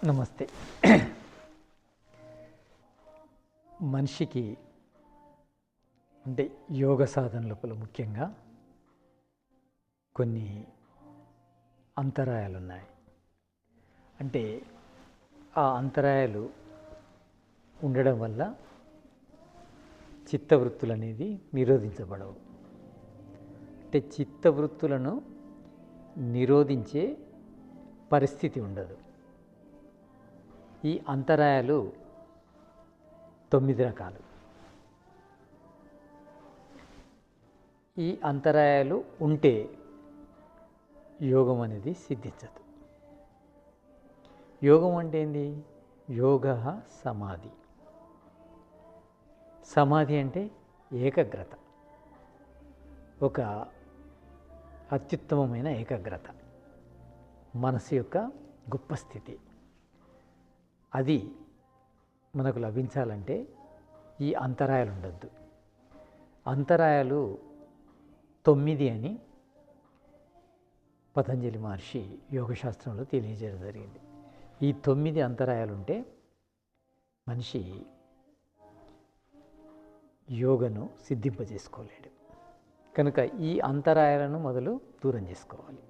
నమస్తే. మనిషికి అంటే యోగ సాధన లోపల ముఖ్యంగా కొన్ని అంతరాయాలు ఉన్నాయి. అంటే ఆ అంతరాయాలు ఉండడం వల్ల చిత్తవృత్తులు అనేది నిరోధించబడవు. అంటే చిత్తవృత్తులను నిరోధించే పరిస్థితి ఉండదు. ఈ అంతరాయాలు 9 రకాలు. ఈ అంతరాయాలు ఉంటే యోగం అనేది సిద్ధించదు. యోగం అంటే ఏంది? యోగ సమాధి. సమాధి అంటే ఏకాగ్రత, ఒక అత్యుత్తమమైన ఏకాగ్రత, మనసు యొక్క గొప్ప స్థితి. అది మనకు లభించాలంటే ఈ అంతరాయాలు ఉండొద్దు. అంతరాయాలు 9 అని పతంజలి మహర్షి యోగశాస్త్రంలో తెలియజేయడం జరిగింది. ఈ 9 అంతరాయాలు ఉంటే మనిషి యోగను సిద్ధింపజేసుకోలేడు. కనుక ఈ అంతరాయాలను మొదలు దూరం చేసుకోవాలి.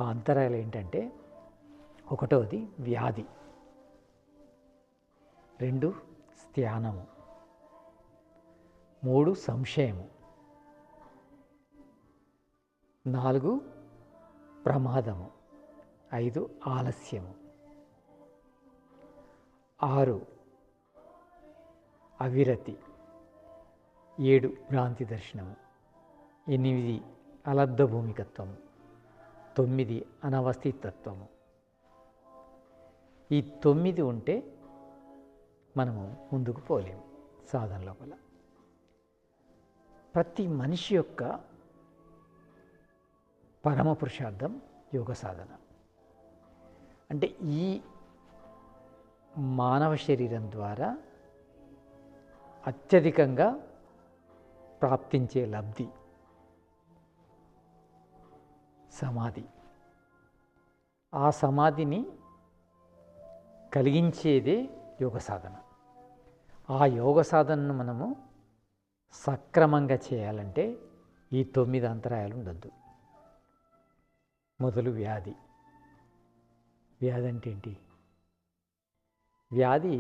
ఆ అంతరాయాలు ఏంటంటే, ఒకటవది వ్యాధి, 2 స్థానము, 3 సంశయము, 4 ప్రమాదము, 5 ఆలస్యము, 6 అవిరతి, 7 భ్రాంతి దర్శనము, 8 అలబ్ధ భూమికత్వము, 9 అనవస్థితత్వము. ఈ 9 ఉంటే మనము ముందుకు పోలేము సాధన లోపల. ప్రతి మనిషి యొక్క పరమ పురుషార్థం యోగ సాధన. అంటే ఈ మానవ శరీరం ద్వారా అత్యధికంగా ప్రాప్తించే లబ్ధి సమాధి. ఆ సమాధిని కలిగించేదే యోగ సాధన. ఆ యోగ సాధనను మనము సక్రమంగా చేయాలంటే ఈ 9 అంతరాయాలు ఉండొద్దు. మొదలు వ్యాధి. వ్యాధి అంటే ఏంటి? వ్యాధి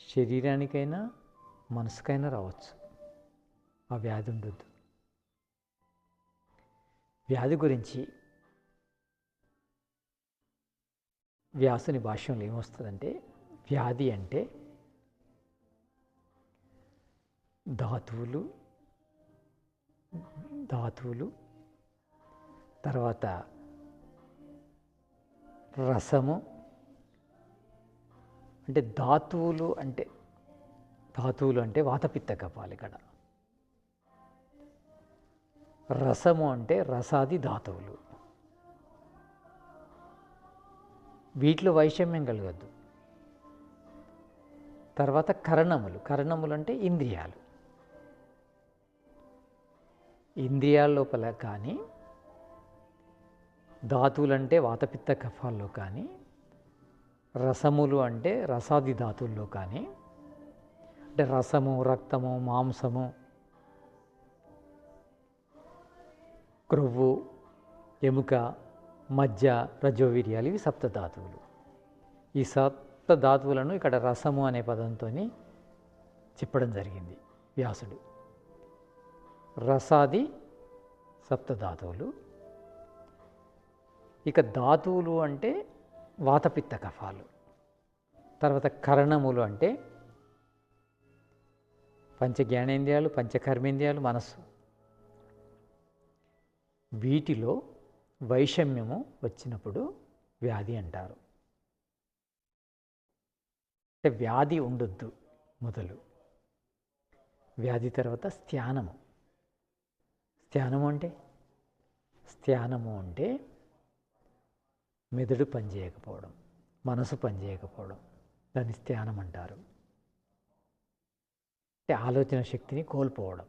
శరీరానికైనా మనసుకైనా రావచ్చు. ఆ వ్యాధి ఉండొద్దు. వ్యాధి గురించి వ్యాసుని భాష్యంలో ఏమొస్తుందంటే, వ్యాధి అంటే ధాతువులు తర్వాత రసము. అంటే ధాతువులు అంటే వాతపిత్త కఫాలు ఇక్కడ. రసము అంటే రసాది ధాతువులు. వీటిలో వైషమ్యం కలగద్దు. తర్వాత కరణములు అంటే ఇంద్రియాలు. ఇంద్రియాల లోపల కానీ, ధాతువులు అంటే వాతపిత్త కఫాల్లో కానీ, రసములు అంటే రసాది ధాతువుల్లో కానీ, అంటే రసము, రక్తము, మాంసము, క్రొవ్వు, ఎముక, మజ్జ, రజోవీర్యాలు, ఇవి సప్తధాతువులు. ఈ సప్తధాతువులను ఇక్కడ రసము అనే పదంతో చెప్పడం జరిగింది వ్యాసుడు. రసాది సప్తధాతువులు. ఇక ధాతువులు అంటే వాతపిత్త కఫాలు. తర్వాత కరణములు అంటే పంచ జ్ఞానేంద్రియాలు, పంచకర్మేంద్రియాలు, మనస్సు. వీటిలో వైషమ్యము వచ్చినప్పుడు వ్యాధి అంటారు. అంటే వ్యాధి ఉండొద్దు మొదలు. వ్యాధి తర్వాత స్థానము. స్థానము అంటే మెదడు పనిచేయకపోవడం, మనసు పనిచేయకపోవడం, దాన్ని స్థానం అంటారు. అంటే ఆలోచన శక్తిని కోల్పోవడం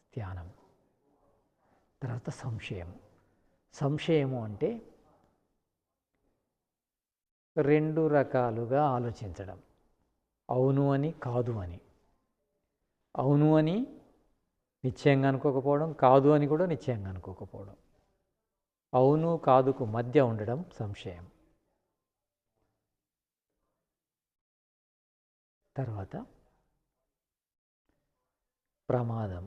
స్థానము. తర్వాత సంశయము అంటే రెండు రకాలుగా ఆలోచించడం. అవును అని, కాదు అని. అవును అని నిశ్చయంగా అనుకోకపోవడం, కాదు అని కూడా నిశ్చయంగా అనుకోకపోవడం. అవును కాదుకు మధ్య ఉండడం సంశయం. తర్వాత ప్రమాదం.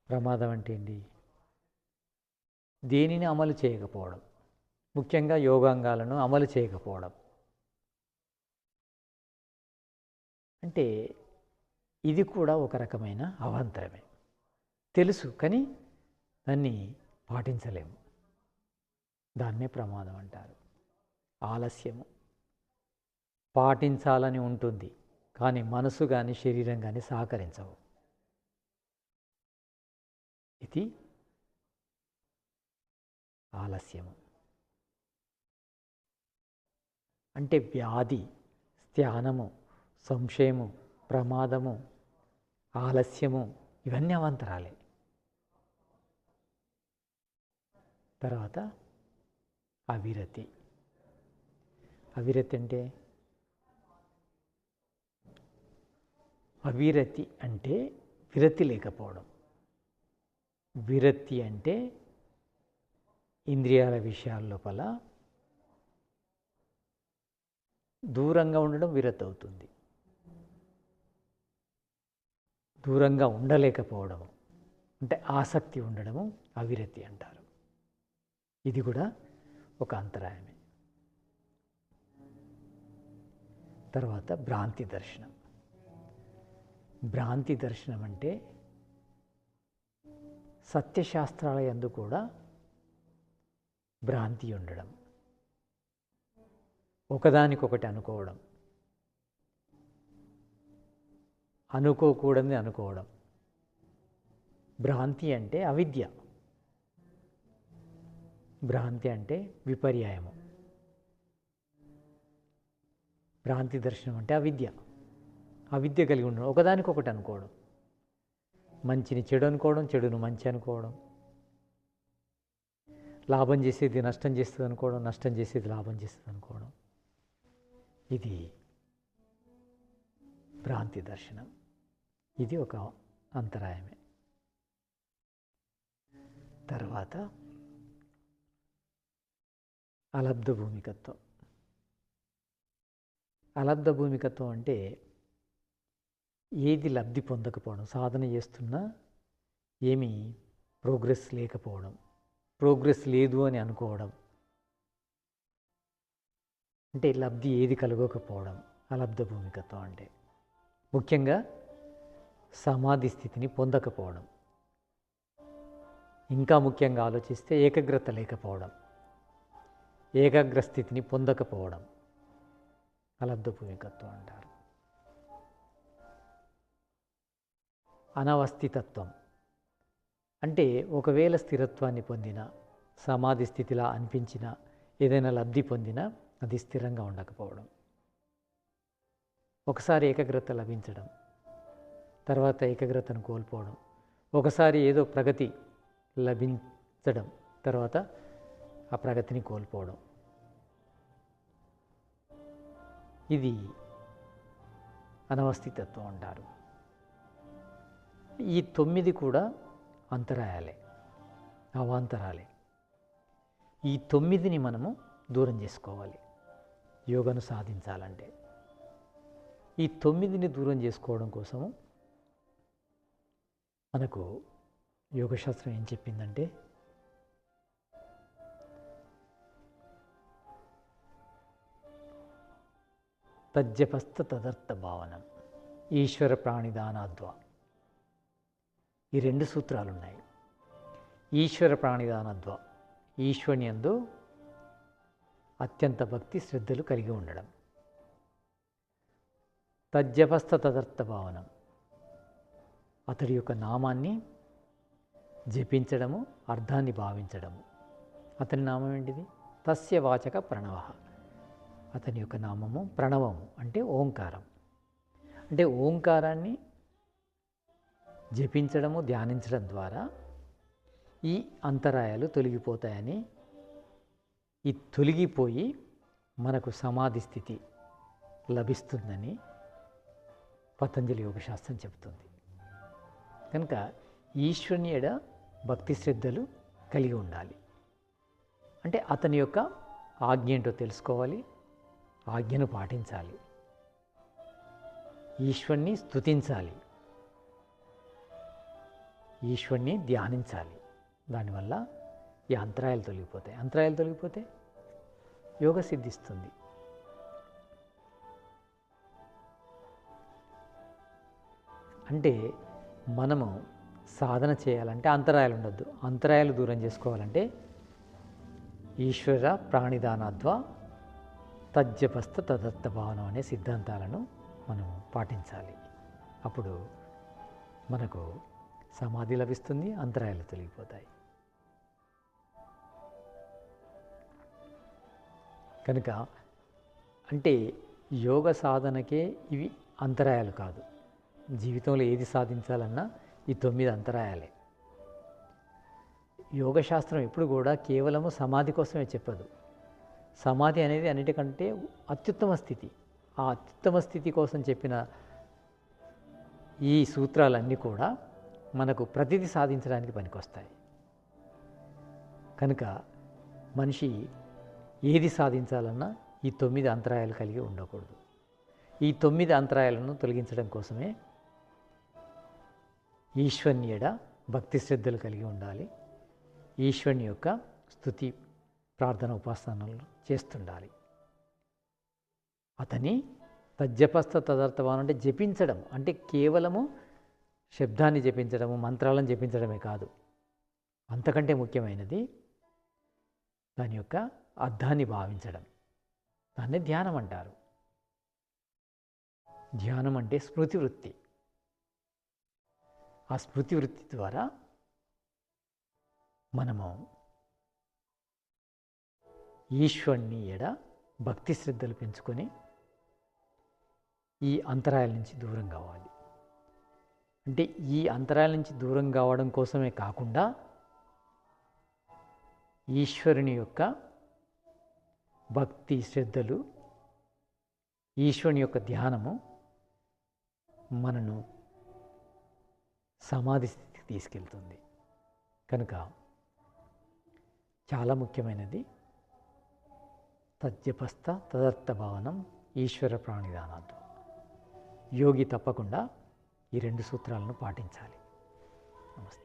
ప్రమాదం అంటే ఏంటి? దేనిని అమలు చేయకపోవడం, ముఖ్యంగా యోగాంగాలను అమలు చేయకపోవడం. అంటే ఇది కూడా ఒక రకమైన అవాంతరమే. తెలుసు కానీ దాన్ని పాటించలేము. దాన్నే ప్రమాదం అంటారు. ఆలస్యము. పాటించాలని ఉంటుంది కానీ మనసు కానీ శరీరం కానీ సహకరించవు. ఇది ఆలస్యము. అంటే వ్యాధి, స్థానము, సంశయము, ప్రమాదము, ఆలస్యము ఇవన్నీ అవాంతరాలే. తర్వాత అవిరతి. అవిరతి అంటే అవిరతి అంటే విరతి లేకపోవడం. విరతి అంటే ఇంద్రియాల విషయాల లోపల దూరంగా ఉండడం విరతి అవుతుంది. దూరంగా ఉండలేకపోవడము అంటే ఆసక్తి ఉండడము అవిరతి అంటారు. ఇది కూడా ఒక అంతరాయమే. తర్వాత భ్రాంతి దర్శనం. భ్రాంతి దర్శనం అంటే సత్యశాస్త్రాల యందు కూడా భ్రాంతి ఉండడం, ఒకదానికొకటి అనుకోవడం, అనుకోకూడదని అనుకోవడం. భ్రాంతి అంటే అవిద్య. భ్రాంతి అంటే విపర్యాయము. భ్రాంతి దర్శనం అంటే అవిద్య. అవిద్య కలిగి ఉండడం, ఒకదానికొకటి అనుకోవడం. మంచిని చెడు అనుకోవడం, చెడును మంచి అనుకోవడం. లాభం చేసేది నష్టం చేస్తుంది అనుకోవడం, నష్టం చేసేది లాభం చేస్తుంది అనుకోవడం. ఇది భ్రాంతి దర్శనం. ఇది ఒక అంతరాయమే. తర్వాత అలబ్ధ భూమికత్వం. అలబ్ధ భూమికత్వం అంటే ఏది లబ్ధి పొందకపోవడం, సాధన చేస్తున్నా ఏమీ ప్రోగ్రెస్ లేకపోవడం, ప్రోగ్రెస్ లేదు అని అనుకోవడం. అంటే లబ్ధి ఏది కలగకపోవడం అలబ్ధ భూమికత్వం అంటే. ముఖ్యంగా సమాధి స్థితిని పొందకపోవడం. ఇంకా ముఖ్యంగా ఆలోచిస్తే ఏకాగ్రత లేకపోవడం, ఏకాగ్ర స్థితిని పొందకపోవడం అలబ్ధ భూమికత్వం అంటారు. అనవస్థితత్వం అంటే ఒకవేళ స్థిరత్వాన్ని పొందిన, సమాధి స్థితిలా అనిపించిన, ఏదైనా లబ్ధి పొందినా అది స్థిరంగా ఉండకపోవడం. ఒకసారి ఏకాగ్రత లభించడం, తర్వాత ఏకాగ్రతను కోల్పోవడం. ఒకసారి ఏదో ప్రగతి లభించడం, తర్వాత ఆ ప్రగతిని కోల్పోవడం. ఇది అనవస్థితత్వం అంటారు. ఈ 9 కూడా అంతరాయాలే, అవాంతరాలే. ఈ 9ని మనము దూరం చేసుకోవాలి యోగాను సాధించాలంటే. ఈ 9ని దూరం చేసుకోవడం కోసము మనకు యోగశాస్త్రం ఏం చెప్పిందంటే, తజ్జపస్థ తదర్థ భావనం ఈశ్వర ప్రాణిదానాద్వా. ఈ 2 సూత్రాలు ఉన్నాయి. ఈశ్వర ప్రాణిదానద్వా, ఈశ్వరుని యందు అత్యంత భక్తి శ్రద్ధలు కలిగి ఉండడం. తజ్జపస్థ తదర్థ భావనం, అతడి యొక్క నామాన్ని జపించడము, అర్థాన్ని భావించడము. అతని నామం ఏంటిది? తస్య వాచక ప్రణవ. అతని యొక్క నామము ప్రణవము అంటే ఓంకారం. అంటే ఓంకారాన్ని జపించడము, ధ్యానించడం ద్వారా ఈ అంతరాయాలు తొలగిపోతాయని, ఈ తొలగిపోయి మనకు సమాధి స్థితి లభిస్తుందని పతంజలి యోగశాస్త్రం చెబుతుంది. కనుక ఈశ్వరుని ఎడ భక్తి శ్రద్ధలు కలిగి ఉండాలి. అంటే అతని యొక్క ఆజ్ఞ ఏంటో తెలుసుకోవాలి, ఆజ్ఞను పాటించాలి, ఈశ్వరుని స్తుతించాలి, ఈశ్వరుని ధ్యానించాలి. దానివల్ల ఈ అంతరాయాలు తొలగిపోతాయి. అంతరాయాలు తొలగిపోతే యోగ సిద్ధిస్తుంది. అంటే మనము సాధన చేయాలంటే అంతరాయాలు ఉండొద్దు. అంతరాయాలు దూరం చేసుకోవాలంటే ఈశ్వర ప్రాణిదానాద్వ తజ్జపస్థ తదర్థ భావనం అనే సిద్ధాంతాలను మనం పాటించాలి. అప్పుడు మనకు సమాధి లభిస్తుంది, అంతరాయాలు తొలగిపోతాయి. కనుక అంటే యోగ సాధనకే ఇవి అంతరాయాలు కాదు. జీవితంలో ఏది సాధించాలన్నా ఈ 9 అంతరాయాలే. యోగశాస్త్రం ఎప్పుడు కూడా కేవలము సమాధి కోసమే చెప్పదు. సమాధి అనేది అన్నిటికంటే అత్యుత్తమ స్థితి. ఆ అత్యుత్తమ స్థితి కోసం చెప్పిన ఈ సూత్రాలన్నీ కూడా మనకు ప్రతిదీ సాధించడానికి పనికొస్తాయి. కనుక మనిషి ఏది సాధించాలన్నా ఈ 9 అంతరాయాలు కలిగి ఉండకూడదు. ఈ 9 అంతరాయాలను తొలగించడం కోసమే ఈశ్వరుని ఎడ భక్తి శ్రద్ధలు కలిగి ఉండాలి. ఈశ్వరుని యొక్క స్తుతి ప్రార్థన ఉపాసనలు చేస్తుండాలి. అతని తజ్జపస్థ తదర్థవానం అంటే జపించడం అంటే కేవలము శబ్దాన్ని జపించడము, మంత్రాలను జపించడమే కాదు. అంతకంటే ముఖ్యమైనది దాని యొక్క అర్థాన్ని భావించడం. దాన్ని ధ్యానం అంటారు. ధ్యానం అంటే స్మృతి వృత్తి. ఆ స్మృతి వృత్తి ద్వారా మనము ఈశ్వరుని ఎడ భక్తి శ్రద్ధలు పెంచుకొని ఈ అంతరాయాల నుంచి దూరం కావాలి. అంటే ఈ అంతరాయాల నుంచి దూరం కావడం కోసమే కాకుండా ఈశ్వరుని యొక్క భక్తి శ్రద్ధలు, ఈశ్వరుని యొక్క ధ్యానము మనను సమాధి స్థితికి తీసుకెళ్తుంది. కనుక చాలా ముఖ్యమైనది తజ్జపస్థ తదర్థ భావనం ఈశ్వర ప్రాణిదానాత్వం. యోగి తప్పకుండా ఈ 2 సూత్రాలను పాటించాలి. నమస్తే.